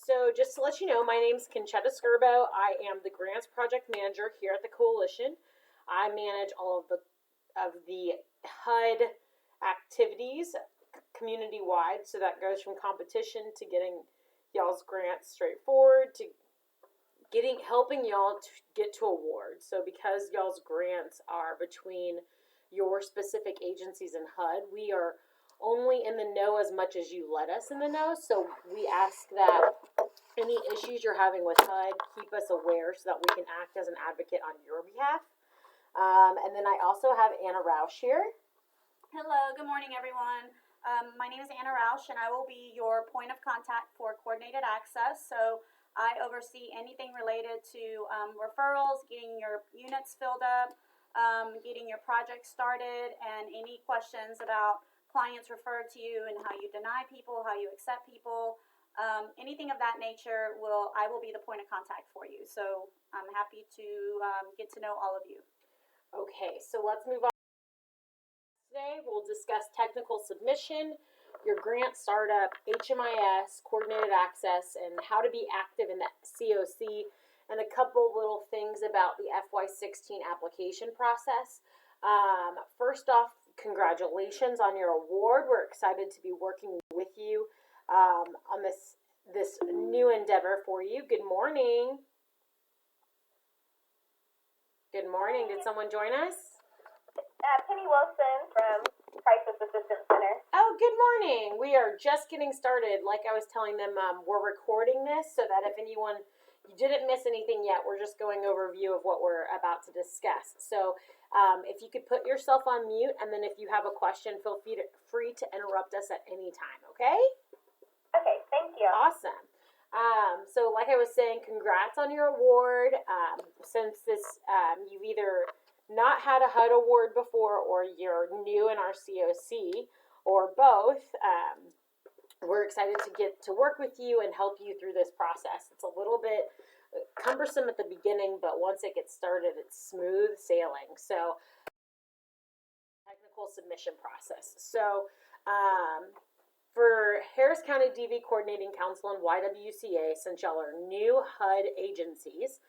So just to let you know, my name's Conchetta Skirbo. I am the Grants Project Manager here at the Coalition. I manage all of the HUD activities community-wide, so that goes from competition to getting y'all's grants straightforward to helping y'all to get to awards. So because y'all's grants are between your specific agencies and HUD, we are only in the know as much as you let us in the know. So we ask that any issues you're having with HUD, keep us aware so that we can act as an advocate on your behalf. And then I also have Anna Roush here. Hello, good morning everyone. My name is Anna Roush and I will be your point of contact for coordinated access. So I oversee anything related to referrals, getting your units filled up, getting your project started, and any questions about clients referred to you and how you deny people, how you accept people, anything of that nature. I will be the point of contact for you. So I'm happy to get to know all of you. Okay, so let's move on. Today we'll discuss technical submission, your grant startup, HMIS, coordinated access, and how to be active in the COC, and a couple little things about the FY16 application process. First off, congratulations on your award. We're excited to be working with you on this new endeavor for you. Good morning. Good morning. Did someone join us? Penny Wilson from Crisis Assistance Center. Oh, good morning. We are just getting started. Like I was telling them, we're recording this so that if you didn't miss anything yet, we're just going over a view of what we're about to discuss. So if you could put yourself on mute, and then if you have a question, feel free to interrupt us at any time, okay? Okay, thank you. Awesome. So like I was saying, congrats on your award. Since you've either not had a HUD award before, or you're new in our COC, or both, we're excited to get to work with you and help you through this process. It's a little bit cumbersome at the beginning, but once it gets started, it's smooth sailing. So, technical submission process. So, for Harris County DV Coordinating Council and YWCA, since y'all are new HUD agencies,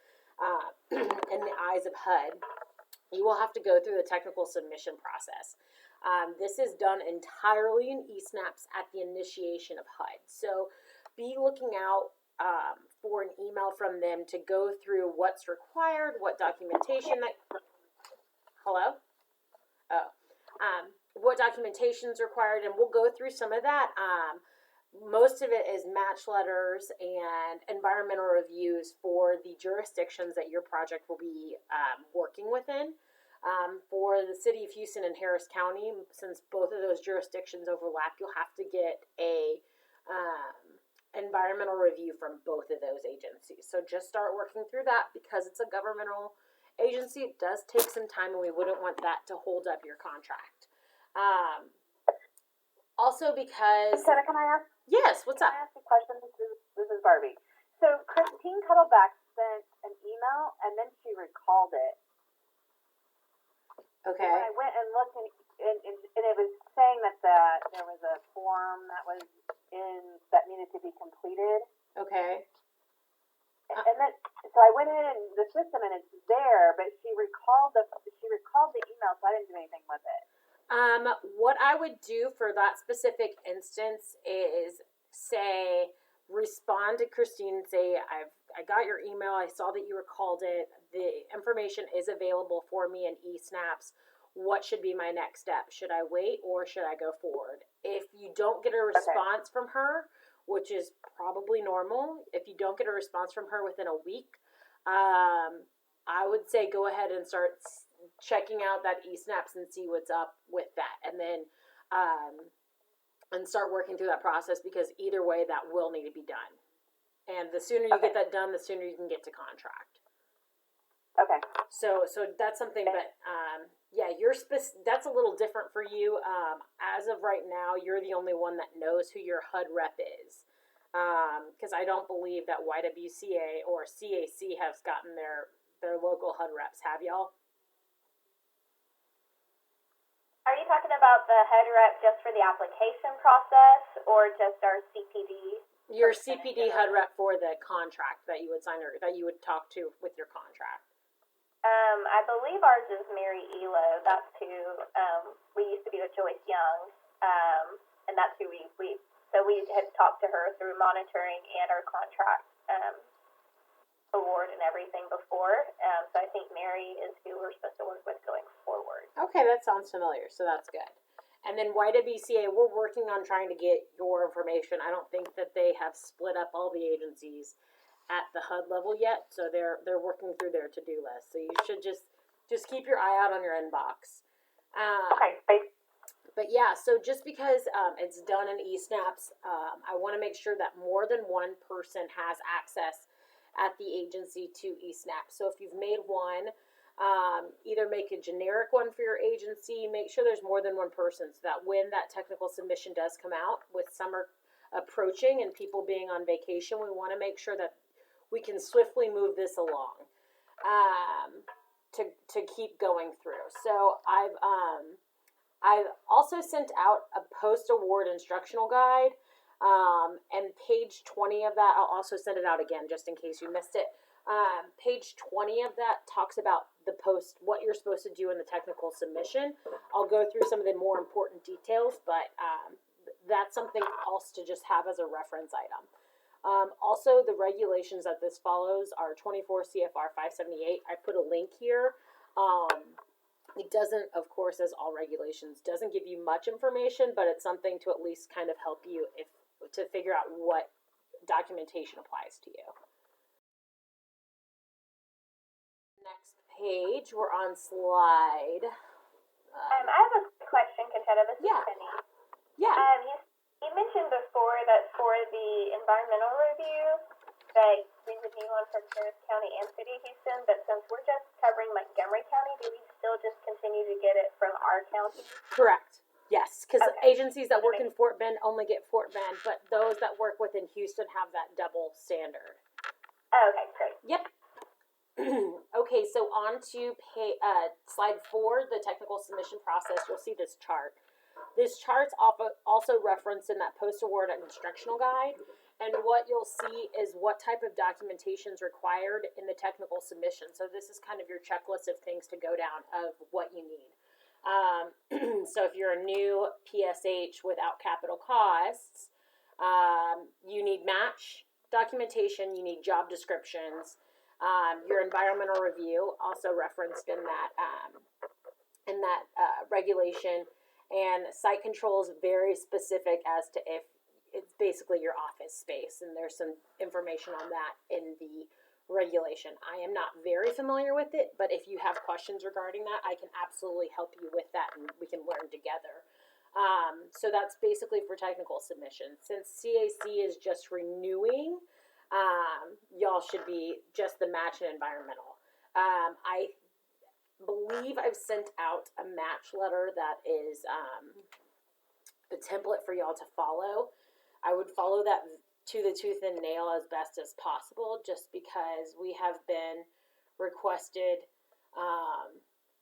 in the eyes of HUD, you will have to go through the technical submission process. This is done entirely in eSnaps at the initiation of HUD. So be looking out for an email from them to go through what's required, what documentation what documentation is required, and we'll go through some of that. Most of it is match letters and environmental reviews for the jurisdictions that your project will be working within. For the city of Houston and Harris County, since both of those jurisdictions overlap, you'll have to get a environmental review from both of those agencies. So just start working through that, because it's a governmental agency. It does take some time, and we wouldn't want that to hold up your contract. Also because... Sarah, can I ask? Yes, what's up? Can I ask a question? This is Barbie. So Christine Cuddleback sent an email, and then she recalled it. Okay. And when I went and looked, and it was saying that there was a form that needed to be completed. Okay. And then, so I went in the system, and it's there, but she recalled the email, so I didn't do anything with it. What I would do for that specific instance is respond to Christine and say, I got your email, I saw that you recalled it, the information is available for me in eSnaps. What should be my next step? Should I wait, or should I go forward? If you don't get a response from her, which is probably normal, if you don't get a response from her within a week, I would say go ahead and start checking out that eSnaps and see what's up with that, and then and start working through that process, because either way that will need to be done, and the sooner you get that done, the sooner you can get to contract. Okay. So that's something, but yeah, that's a little different for you. As of right now, you're the only one that knows who your HUD rep is, because I don't believe that YWCA or CAC has gotten their local HUD reps. Have y'all? Are you talking about the HUD rep just for the application process, or just our CPD Your person in CPD general. HUD rep for the contract that you would sign or that you would talk to with your contract. I believe ours is Mary Elo. That's who we used to be with Joyce Young, and that's who we had talked to her through monitoring and our contract award and everything before. So I think Mary is who we're supposed to work with going forward. Okay, that sounds familiar, so that's good. And then YWCA, we're working on trying to get your information. I don't think that they have split up all the agencies at the HUD level yet, so they're working through their to-do list. So you should just keep your eye out on your inbox. Okay, great. But yeah, so just because it's done in eSnaps, I want to make sure that more than one person has access at the agency to eSnaps. So if you've made one, either make a generic one for your agency, make sure there's more than one person so that when that technical submission does come out with summer approaching and people being on vacation, we want to make sure that we can swiftly move this along to keep going through. So I've also sent out a post-award instructional guide, and page 20 of that, I'll also send it out again just in case you missed it. Page 20 of that talks about the post, what you're supposed to do in the technical submission. I'll go through some of the more important details, but that's something else to just have as a reference item. Also, the regulations that this follows are 24 CFR 578. I put a link here. It doesn't, of course, as all regulations, doesn't give you much information, but it's something to at least kind of help you to figure out what documentation applies to you. Next page, we're on slide. I have a question, Conchetta. This is Yeah. Penny. Yeah. You mentioned before that for the environmental review, that we would need one from Harris County and City of Houston, but since we're just covering Montgomery County, do we still just continue to get it from our county? Correct. Yes, because Okay. agencies that work in Fort Bend only get Fort Bend, but those that work within Houston have that double standard. Oh, okay, great. Yep. Okay, so on to slide 4, the technical submission process. You'll see this chart. This chart's also referenced in that post-award instructional guide, and what you'll see is what type of documentation is required in the technical submission. So this is kind of your checklist of things to go down of what you need. So if you're a new PSH without capital costs, you need match documentation, you need job descriptions, your environmental review, also referenced in that regulation, and site control is very specific as to if it's basically your office space, and there's some information on that in the regulation. I am not very familiar with it, but if you have questions regarding that, I can absolutely help you with that, and we can learn together. So that's basically for technical submissions. Since CAC is just renewing, y'all should be just the match and environmental. I believe I've sent out a match letter that is the template for y'all to follow. I would follow that to the tooth and nail as best as possible, just because we have been requested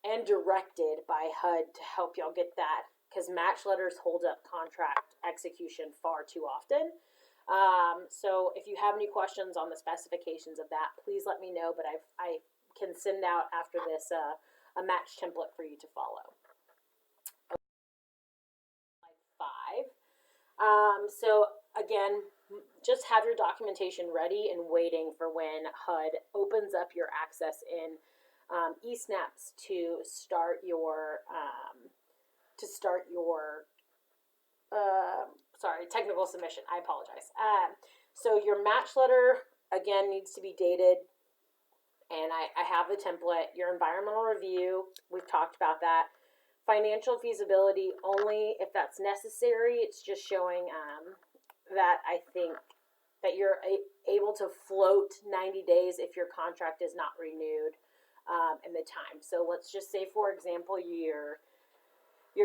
and directed by HUD to help y'all get that, because match letters hold up contract execution far too often. So if you have any questions on the specifications of that, please let me know, but I can send out after this a match template for you to follow. Slide 5. So again, just have your documentation ready and waiting for when HUD opens up your access in eSnaps to start your technical submission. I apologize. So your match letter again needs to be dated, and I have the template. Your environmental review, we've talked about that. Financial feasibility only if that's necessary. It's just showing that I think that you're able to float 90 days if your contract is not renewed in the time. So let's just say, for example, your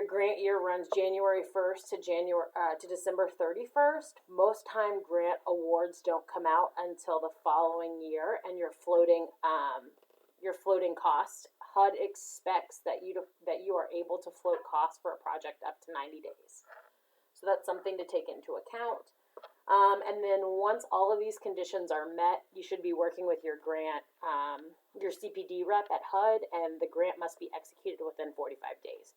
grant year runs January 1st to December 31st. Most time grant awards don't come out until the following year, and your floating cost. HUD expects that you are able to float costs for a project up to 90 days. So that's something to take into account. And then once all of these conditions are met, you should be working with your grant, your CPD rep at HUD, and the grant must be executed within 45 days.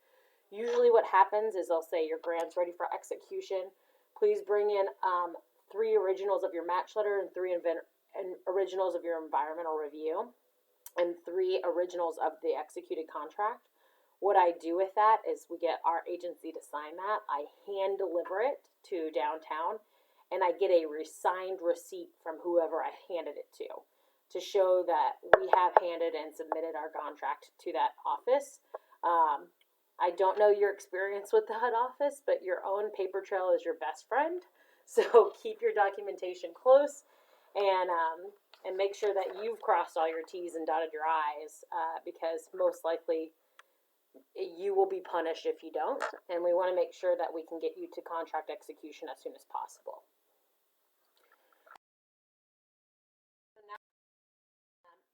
Usually what happens is they'll say your grant's ready for execution. Please bring in 3 originals of your match letter and 3 originals of your environmental review and 3 originals of the executed contract. What I do with that is we get our agency to sign that. I hand deliver it to downtown, and I get a signed receipt from whoever I handed it to show that we have handed and submitted our contract to that office. I don't know your experience with the HUD office, but your own paper trail is your best friend. So keep your documentation close, and make sure that you've crossed all your T's and dotted your I's, because most likely you will be punished if you don't, and we want to make sure that we can get you to contract execution as soon as possible.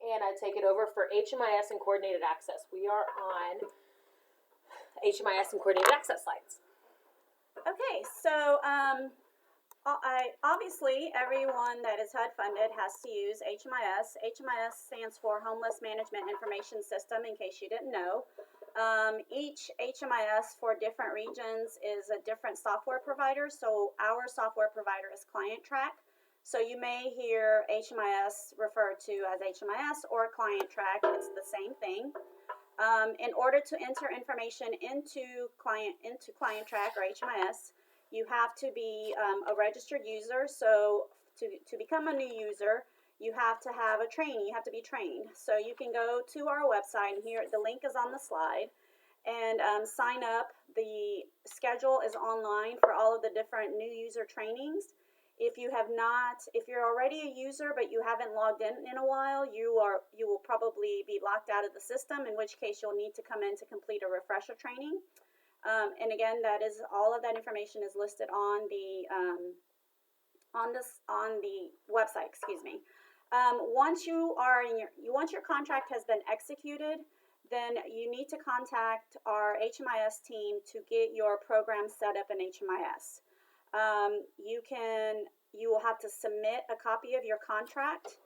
And I take it over for HMIS and coordinated access. We are on HMIS and coordinated access slides. Okay, so obviously everyone that is HUD funded has to use HMIS. HMIS stands for Homeless Management Information System, in case you didn't know. Each HMIS for different regions is a different software provider. So our software provider is ClientTrack. So you may hear HMIS referred to as HMIS or ClientTrack. It's the same thing. In order to enter information into ClientTrack or HMIS, you have to be a registered user. So to become a new user, you have to have a training. You have to be trained. So you can go to our website, and here the link is on the slide, and sign up. The schedule is online for all of the different new user trainings. If you're already a user but you haven't logged in a while, you will probably be locked out of the system, in which case you'll need to come in to complete a refresher training. And again, all of that information is listed on the website. Excuse me. Once your contract has been executed, then you need to contact our HMIS team to get your program set up in HMIS. You will have to submit a copy of your contract,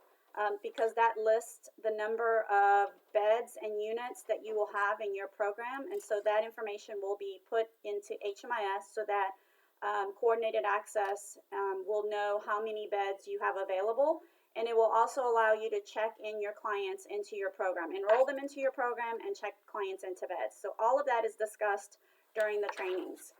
because that lists the number of beds and units that you will have in your program, and so that information will be put into HMIS so that coordinated access will know how many beds you have available, and it will also allow you to check in your clients into your program, enroll them into your program, and check clients into beds. So all of that is discussed during the trainings.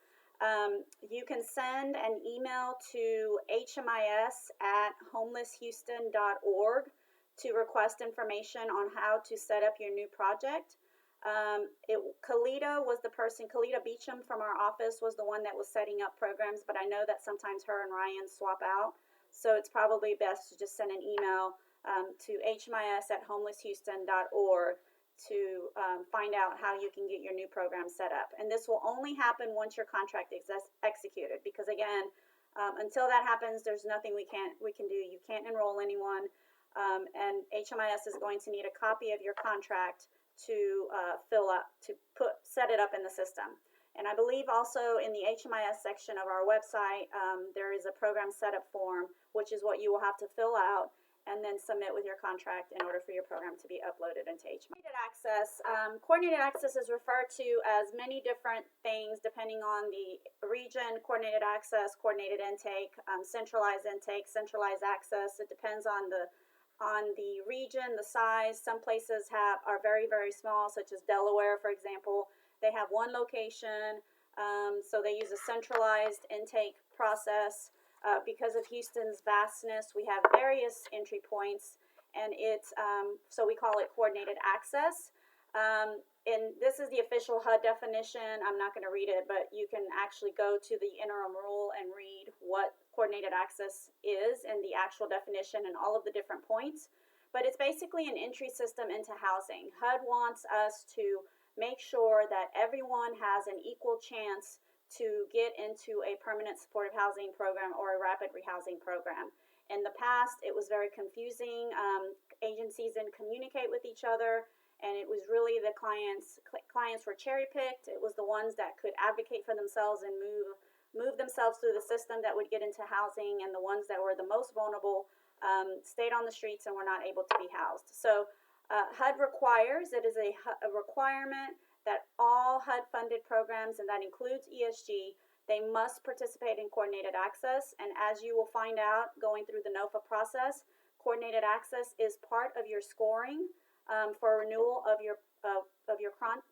You can send an email to hmis@homelesshouston.org to request information on how to set up your new project. Kalita Beecham from our office was the one that was setting up programs, but I know that sometimes her and Ryan swap out. So it's probably best to just send an email to hmis@homelesshouston.org to find out how you can get your new program set up. And this will only happen once your contract is executed, because again, until that happens, there's nothing we can do. You can't enroll anyone, and HMIS is going to need a copy of your contract to set it up in the system. And I believe also in the HMIS section of our website, there is a program setup form, which is what you will have to fill out and then submit with your contract in order for your program to be uploaded into HMIS. Coordinated access is referred to as many different things depending on the region. Coordinated access, coordinated intake, centralized intake, centralized access. It depends on the region, the size. Some places are very, very small, such as Delaware, for example. They have one location, so they use a centralized intake process. Because of Houston's vastness, we have various entry points, and so we call it coordinated access. And this is the official HUD definition. I'm not going to read it, but you can actually go to the interim rule and read what coordinated access is and the actual definition and all of the different points. But it's basically an entry system into housing. HUD wants us to make sure that everyone has an equal chance to get into a permanent supportive housing program or a rapid rehousing program. In the past, it was very confusing. Agencies didn't communicate with each other, and it was really the clients were cherry-picked. It was the ones that could advocate for themselves and moved themselves through the system that would get into housing, and the ones that were the most vulnerable stayed on the streets and were not able to be housed. So HUD requires, it is a requirement that all HUD-funded programs, and that includes ESG, they must participate in coordinated access. And as you will find out going through the NOFA process, coordinated access is part of your scoring for renewal of your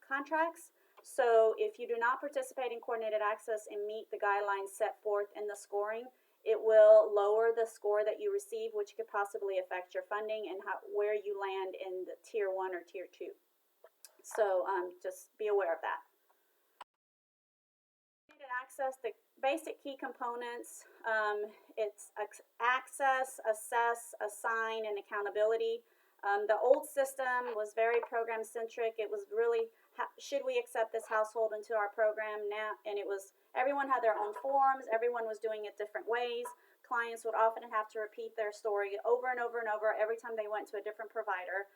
contracts. So if you do not participate in coordinated access and meet the guidelines set forth in the scoring, it will lower the score that you receive, which could possibly affect your funding and where you land in the tier 1 or tier 2. So just be aware of that. Coordinated access, the basic key components, it's access, assess, assign, and accountability. The old system was very program centric. It was really, should we accept this household into our program now? And it was, everyone had their own forms. Everyone was doing it different ways. Clients would often have to repeat their story over and over and over every time they went to a different provider.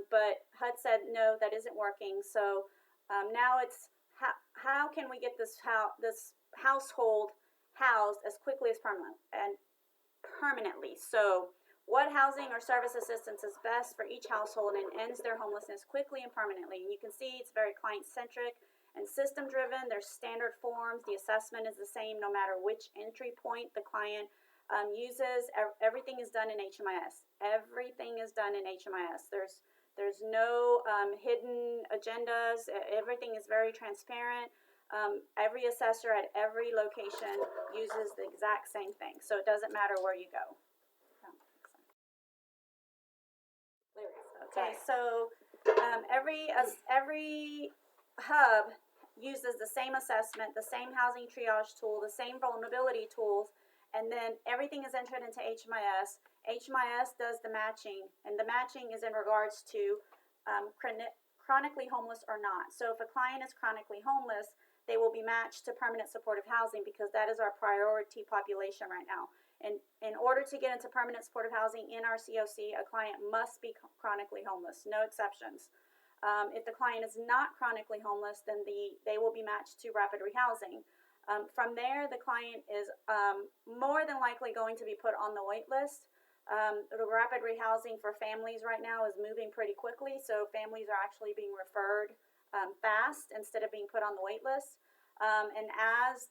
But HUD said, no, that isn't working. So now it's, how can we get this household housed as quickly as permanently? So what housing or service assistance is best for each household and ends their homelessness quickly and permanently? And you can see it's very client-centric and system-driven. There's standard forms. The assessment is the same no matter which entry point the client uses. Everything is done in HMIS. Everything is done in HMIS. There's no hidden agendas. Everything is very transparent. Every assessor at every location uses the exact same thing. So it doesn't matter where you go. Okay, so every hub uses the same assessment, the same housing triage tool, the same vulnerability tools, and then everything is entered into HMIS. HMIS does the matching, and the matching is in regards to chronically homeless or not. So if a client is chronically homeless, they will be matched to permanent supportive housing because that is our priority population right now. And in order to get into permanent supportive housing in our COC, a client must be chronically homeless, no exceptions. If the client is not chronically homeless, then they will be matched to rapid rehousing. From there, the client is more than likely going to be put on the wait list. The rapid rehousing for families right now is moving pretty quickly, so families are actually being referred fast instead of being put on the wait list. And as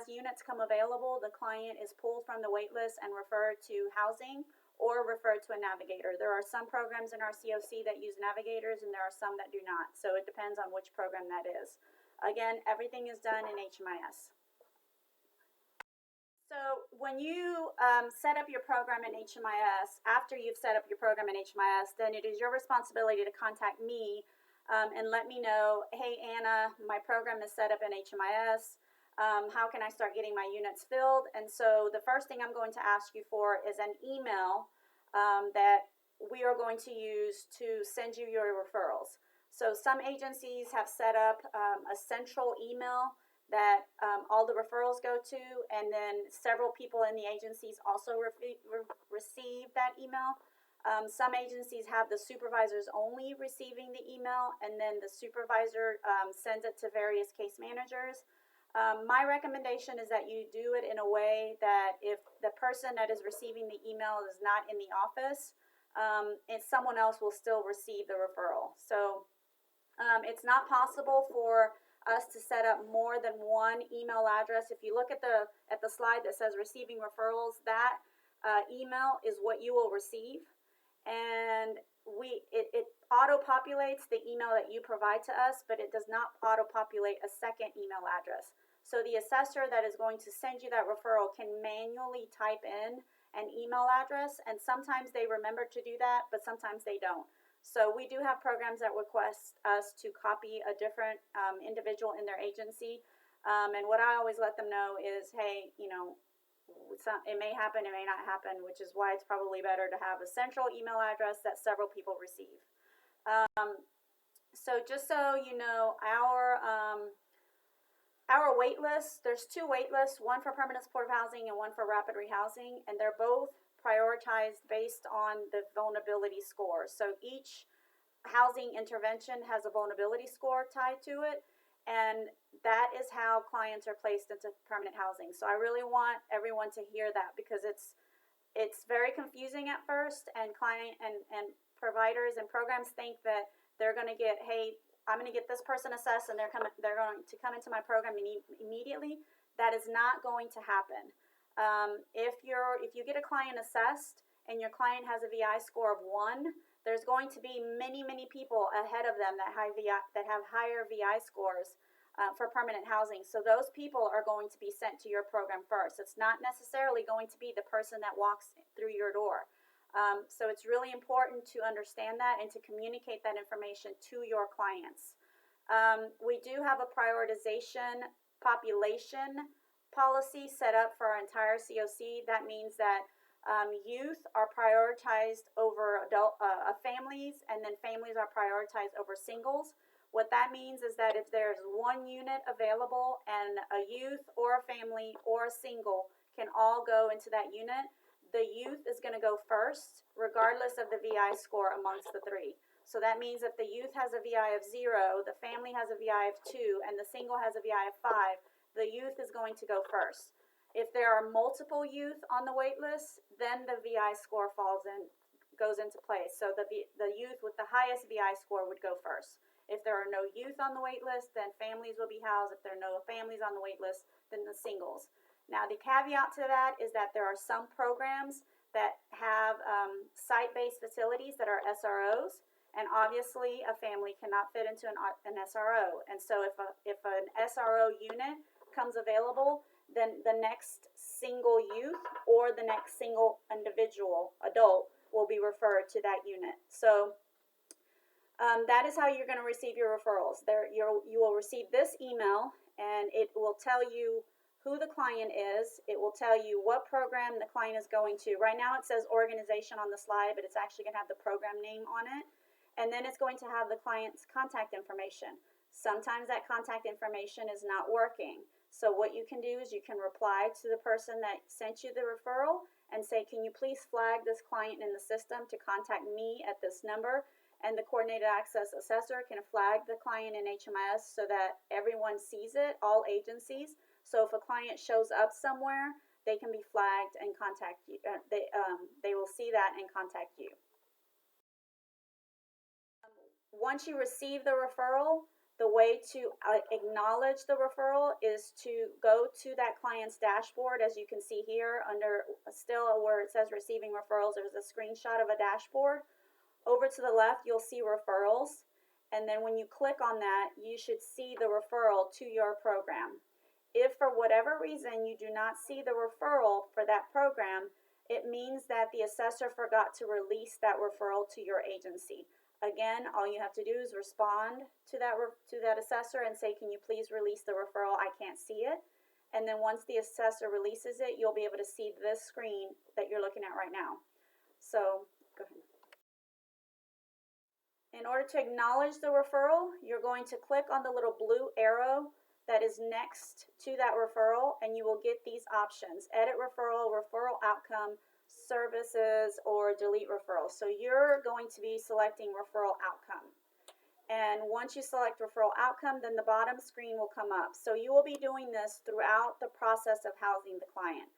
units come available, the client is pulled from the wait list and referred to housing or referred to a navigator. There are some programs in our COC that use navigators, and there are some that do not. So it depends on which program that is. Again, everything is done in HMIS. So when you set up your program in HMIS, after you've set up your program in HMIS, then it is your responsibility to contact me and let me know, hey, Anna, my program is set up in HMIS. How can I start getting my units filled? And so the first thing I'm going to ask you for is an email that we are going to use to send you your referrals. So some agencies have set up a central email that all the referrals go to, and then several people in the agencies also receive that email. Some agencies have the supervisors only receiving the email, and then the supervisor sends it to various case managers. My recommendation is that you do it in a way that if the person that is receiving the email is not in the office, and someone else will still receive the referral. So it's not possible for us to set up more than one email address. If you look at the slide that says receiving referrals, that email is what you will receive. And it auto-populates the email that you provide to us, but it does not auto-populate a second email address. So the assessor that is going to send you that referral can manually type in an email address, and sometimes they remember to do that, but sometimes they don't. So we do have programs that request us to copy a different individual in their agency, and what I always let them know is, hey, you know, it may happen, it may not happen, which is why it's probably better to have a central email address that several people receive. So just so you know, our wait lists, there's two wait lists, one for permanent supportive housing and one for rapid rehousing, and they're both prioritized based on the vulnerability score. So each housing intervention has a vulnerability score tied to it, And that is how clients are placed into permanent housing. So I really want everyone to hear that, because it's very confusing at first, and client and providers and programs think that they're going to get, hey, I'm going to get this person assessed and they're going to come into my program immediately. That is not going to happen. If you get a client assessed and your client has a VI score of 1, there's going to be many people ahead of them that have higher VI scores for permanent housing. So those people are going to be sent to your program first. It's not necessarily going to be the person that walks through your door. So it's really important to understand that and to communicate that information to your clients. We do have a prioritization population policy set up for our entire COC. That means that youth are prioritized over adult families, and then families are prioritized over singles. What that means is that if there's one unit available and a youth or a family or a single can all go into that unit, the youth is going to go first, regardless of the VI score amongst the 3. So that means if the youth has a VI of 0, the family has a VI of 2, and the single has a VI of 5, the youth is going to go first. If there are multiple youth on the wait list, then the VI score goes into place. So the youth with the highest VI score would go first. If there are no youth on the wait list, then families will be housed. If there are no families on the wait list, then the singles. Now, the caveat to that is that there are some programs that have site-based facilities that are SROs, and obviously a family cannot fit into an SRO. And so if an SRO unit comes available, then the next single youth or the next single individual adult will be referred to that unit. So that is how you're going to receive your referrals. You will receive this email, and it will tell you who the client is. It will tell you what program the client is going to. Right now it says organization on the slide, but it's actually going to have the program name on it. And then it's going to have the client's contact information. Sometimes that contact information is not working. So what you can do is you can reply to the person that sent you the referral and say, can you please flag this client in the system to contact me at this number? And the coordinated access assessor can flag the client in HMIS so that everyone sees it, all agencies. So if a client shows up somewhere, they can be flagged and contact you. They will see that and contact you. Once you receive the referral, the way to acknowledge the referral is to go to that client's dashboard. As you can see here, under still where it says receiving referrals, there's a screenshot of a dashboard. Over to the left, you'll see referrals, and then when you click on that, you should see the referral to your program. If for whatever reason you do not see the referral for that program, it means that the assessor forgot to release that referral to your agency. Again, all you have to do is respond to that assessor and say, can you please release the referral? I can't see it. And then once the assessor releases it, you'll be able to see this screen that you're looking at right now. So, go ahead. In order to acknowledge the referral, you're going to click on the little blue arrow that is next to that referral, and you will get these options: edit referral, referral outcome, services, or delete referral. So you're going to be selecting referral outcome. And once you select referral outcome, then the bottom screen will come up. So you will be doing this throughout the process of housing the client.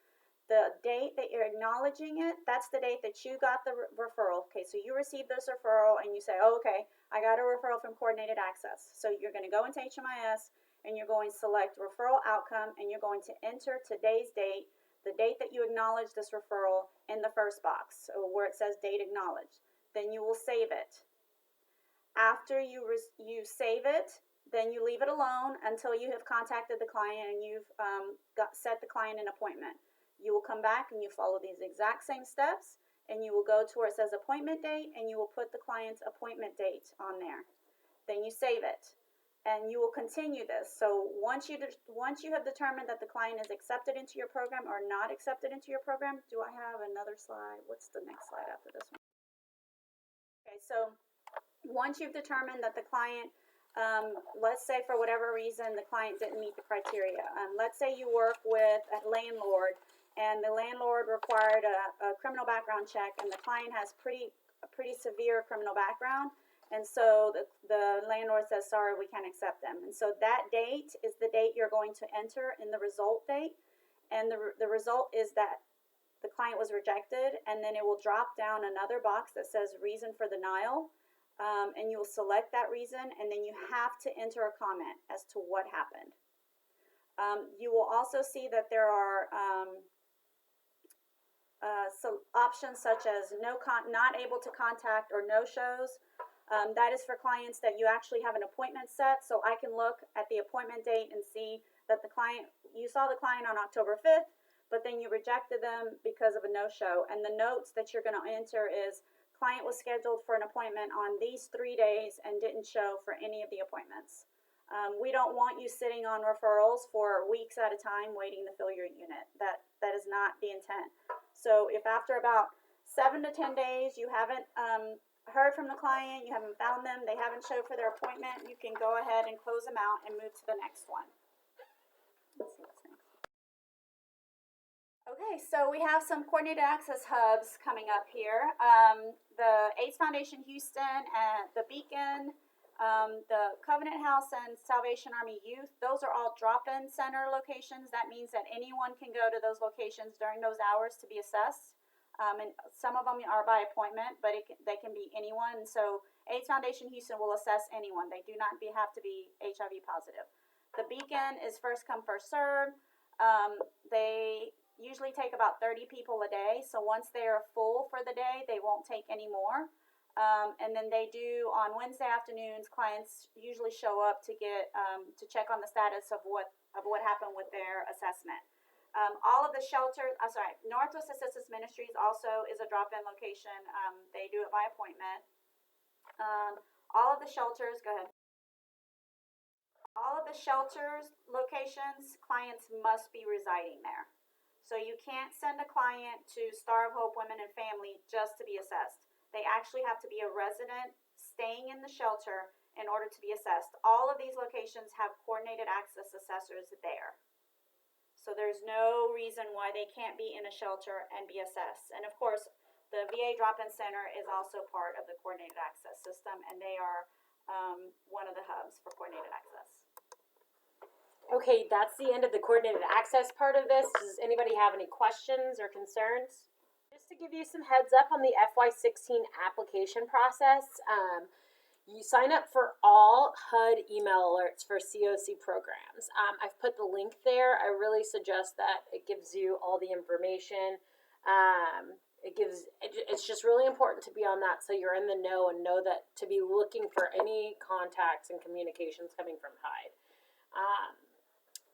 The date that you're acknowledging it, that's the date that you got the referral. Okay, so you received this referral and you say, oh, okay, I got a referral from Coordinated Access. So you're going to go into HMIS and you're going to select referral outcome, and you're going to enter today's date, the date that you acknowledge this referral, in the first box, so where it says date acknowledged. Then you will save it. After you save it, then you leave it alone until you have contacted the client and you've set the client an appointment. You will come back and you follow these exact same steps, and you will go to where it says appointment date, and you will put the client's appointment date on there. Then you save it, and you will continue this. So once you have determined that the client is accepted into your program or not accepted into your program, do I have another slide? What's the next slide after this one? Okay, so once you've determined that the client, let's say for whatever reason the client didn't meet the criteria. Let's say you work with a landlord, and the landlord required a criminal background check, and the client has a pretty severe criminal background, And so the landlord says, sorry, we can't accept them. And so that date is the date you're going to enter in the result date. And the result is that the client was rejected, and then it will drop down another box that says reason for denial. And you will select that reason, and then you have to enter a comment as to what happened. You will also see that there are some options such as not able to contact or no shows. That is for clients that you actually have an appointment set. So I can look at the appointment date and see that you saw the client on October 5th, but then you rejected them because of a no-show. And the notes that you're going to enter is client was scheduled for an appointment on these 3 days and didn't show for any of the appointments. We don't want you sitting on referrals for weeks at a time waiting to fill your unit. That is not the intent. So if after about 7 to 10 days you haven't heard from the client, you haven't found them, they haven't showed for their appointment, you can go ahead and close them out and move to the next one. Let's see what's next. Okay, so we have some coordinated access hubs coming up here. The AIDS Foundation Houston and the Beacon, the Covenant House and Salvation Army Youth, those are all drop-in center locations. That means that anyone can go to those locations during those hours to be assessed. And some of them are by appointment, but they can be anyone. So AIDS Foundation Houston will assess anyone. They do not have to be HIV positive. The Beacon is first come, first served. They usually take about 30 people a day. So once they are full for the day, they won't take any more. And then they do on Wednesday afternoons. Clients usually show up to get to check on the status of what happened with their assessment. All of the shelters, Northwest Assistance Ministries also is a drop-in location. They do it by appointment. All of the shelters, go ahead. All of the shelters locations, clients must be residing there. So you can't send a client to Star of Hope Women and Family just to be assessed. They actually have to be a resident staying in the shelter in order to be assessed. All of these locations have coordinated access assessors there. So there's no reason why they can't be in a shelter and be assessed. And of course, the VA Drop-In Center is also part of the coordinated access system, and they are one of the hubs for coordinated access. Okay, that's the end of the coordinated access part of this. Does anybody have any questions or concerns? Just to give you some heads up on the FY16 application process, you sign up for all HUD email alerts for COC programs. I've put the link there. I really suggest that. It gives you all the information. It's just really important to be on that so you're in the know and know that to be looking for any contacts and communications coming from HUD.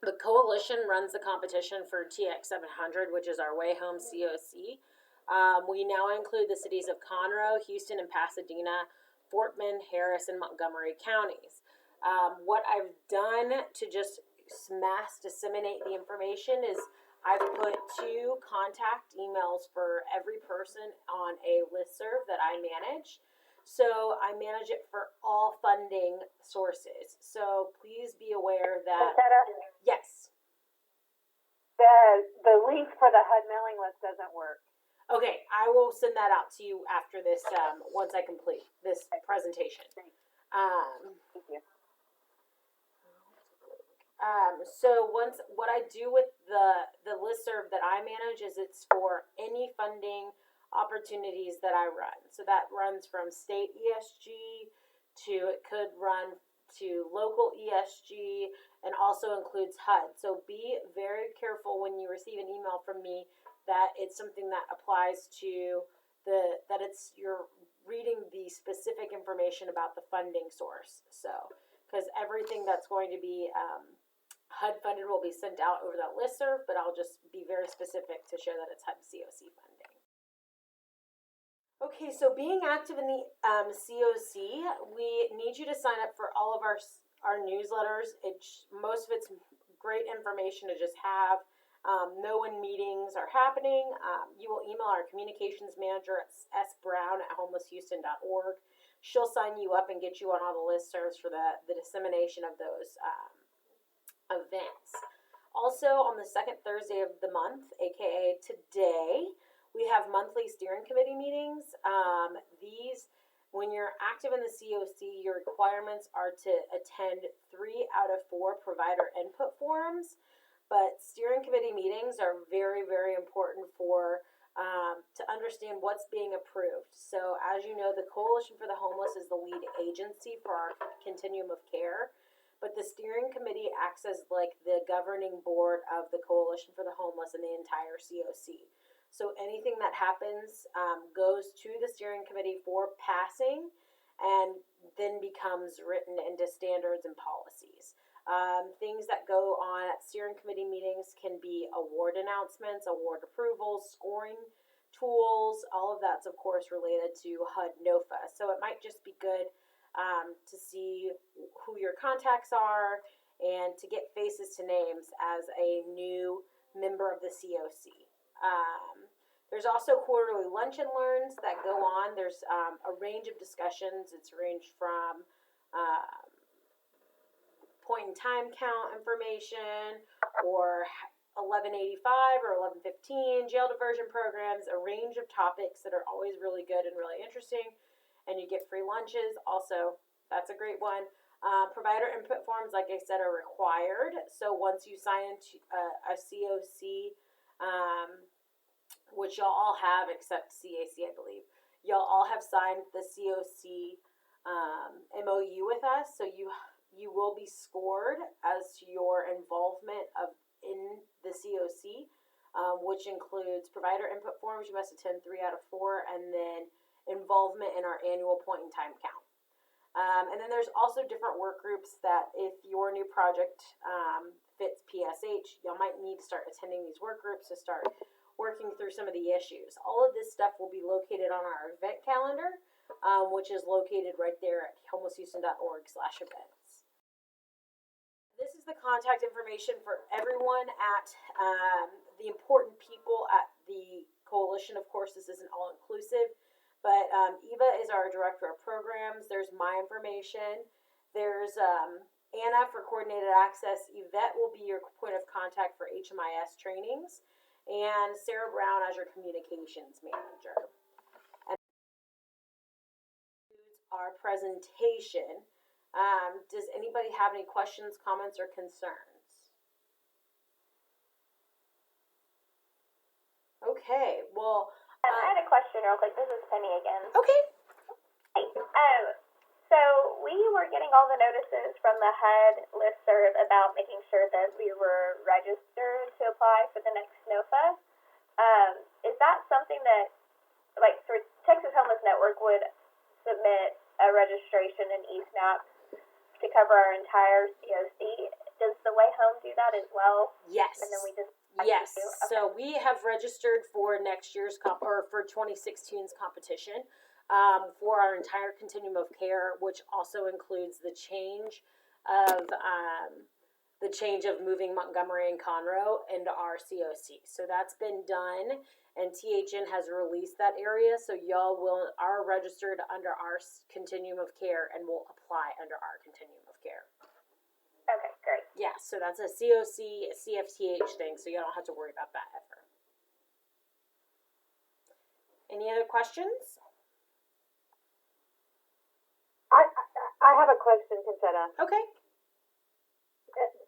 The coalition runs the competition for TX 700, which is our way home COC. We now include the cities of Conroe, Houston, and Pasadena, Fort Bend, Harris, and Montgomery counties. What I've done to just mass disseminate the information is I've put 2 contact emails for every person on a listserv that I manage. So I manage it for all funding sources. So please be aware that, yes. The link for the HUD mailing list doesn't work. Okay, I will send that out to you after this, once I complete this presentation. Thank you. So what I do with the listserv that I manage is it's for any funding opportunities that I run. So that runs from state ESG it could run to local ESG, and also includes HUD. So be very careful when you receive an email from me that it's something that applies to you're reading the specific information about the funding source. So, because everything that's going to be HUD funded will be sent out over that listserv, but I'll just be very specific to show that it's HUD COC funding. Okay, so being active in the COC, we need you to sign up for all of our newsletters. Most of it's great information to just have. Know when meetings are happening. You will email our communications manager at sbrown@homelesshouston.org. She'll sign you up and get you on all the listservs for the dissemination of those events. Also, on the second Thursday of the month, aka today, we have monthly steering committee meetings. These When you're active in the COC, your requirements are to attend 3 out of 4 provider input forums, but steering committee meetings are very, very important for to understand what's being approved. So as you know, the Coalition for the Homeless is the lead agency for our Continuum of Care, but the steering committee acts as like the governing board of the Coalition for the Homeless and the entire COC. So anything that happens goes to the steering committee for passing and then becomes written into standards and policies. Things that go on at steering committee meetings can be award announcements, award approvals, scoring tools, all of that's of course related to HUD NOFA. So it might just be good to see who your contacts are and to get faces to names as a new member of the COC. There's also quarterly lunch and learns that go on. There's a range of discussions. It's ranged from point in time count information or 1185 or 1115, jail diversion programs, a range of topics that are always really good and really interesting. And you get free lunches. Also, that's a great one. Provider input forms, like I said, are required. So once you sign into a COC, which y'all all have except CAC, I believe, y'all all have signed the COC MOU with us. So you will be scored as to your involvement in the COC, which includes provider input forms. You must attend 3 out of 4, and then involvement in our annual point in time count. And then there's also different work groups that if your new project fits PSH, y'all might need to start attending these work groups to start working through some of the issues. All of this stuff will be located on our event calendar, which is located right there at homelesshouston.org/events. This is the contact information for everyone at the important people at the coalition. Of course, this isn't all inclusive, but Eva is our director of programs. There's my information. There's Anna for coordinated access. Yvette will be your point of contact for HMIS trainings, and Sarah Brown as your communications manager. And our presentation. Does anybody have any questions, comments, or concerns? Okay, well. I had a question real quick. This is Penny again. Okay. Hey, so we were getting all the notices from the HUD listserv about making sure that we were registered to apply for the next NOFA. Is that something that, like, for Texas Homeless Network would submit a registration in eSNAP to cover our entire COC? Does the Way Home do that as well? Yes. And then we just Yes. Okay. So we have registered for next year's for 2016's competition for our entire Continuum of Care, which also includes the change of moving Montgomery and Conroe into our COC. So that's been done, and THN has released that area. So y'all are registered under our Continuum of Care and will apply under our Continuum of Care. Okay, great. Yeah, so that's a COC, CFTH thing, so you don't have to worry about that ever. Any other questions? I have a question, Conchetta. Okay.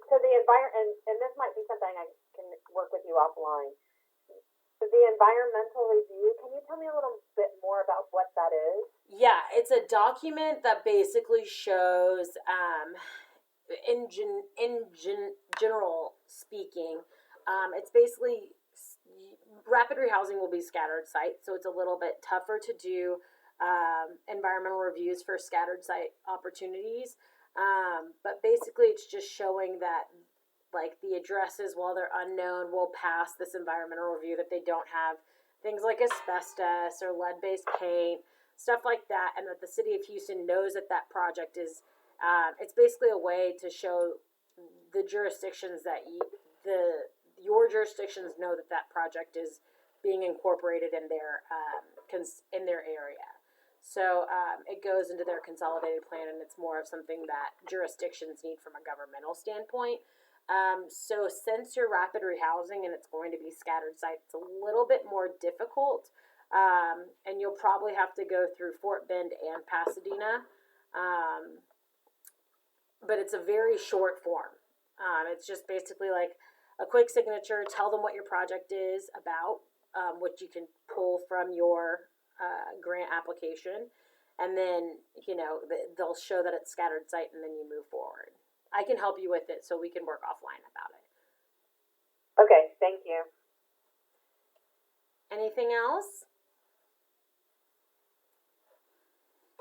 So the environment, and this might be something I can work with you offline. So the environmental review, can you tell me a little bit more about what that is? Yeah, it's a document that basically shows, in general speaking, it's basically rapid rehousing will be scattered site, so it's a little bit tougher to do environmental reviews for scattered site opportunities. But basically, it's just showing that, like, the addresses, while they're unknown, will pass this environmental review, that they don't have things like asbestos or lead-based paint, stuff like that, and that the city of Houston knows that that project is. It's basically a way to show the jurisdictions that your jurisdictions know that that project is being incorporated in their area. So it goes into their consolidated plan, and it's more of something that jurisdictions need from a governmental standpoint. So since you're rapid rehousing and it's going to be scattered sites, it's a little bit more difficult and you'll probably have to go through Fort Bend and Pasadena. But it's a very short form. It's just basically like a quick signature, tell them what your project is about, what you can pull from your grant application, and then, you know, they'll show that it's scattered site, and then you move forward. I can help you with it, so we can work offline about it. Okay, thank you. Anything else?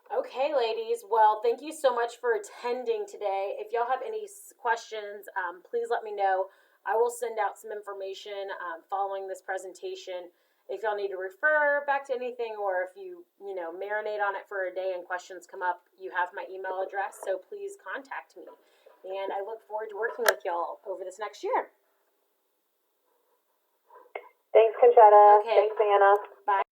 Okay, ladies. Well, thank you so much for attending today. If y'all have any questions, please let me know. I will send out some information following this presentation. If y'all need to refer back to anything, or if you marinate on it for a day and questions come up, you have my email address, so please contact me. And I look forward to working with y'all over this next year. Thanks, Conchetta. Okay. Thanks, Anna. Bye.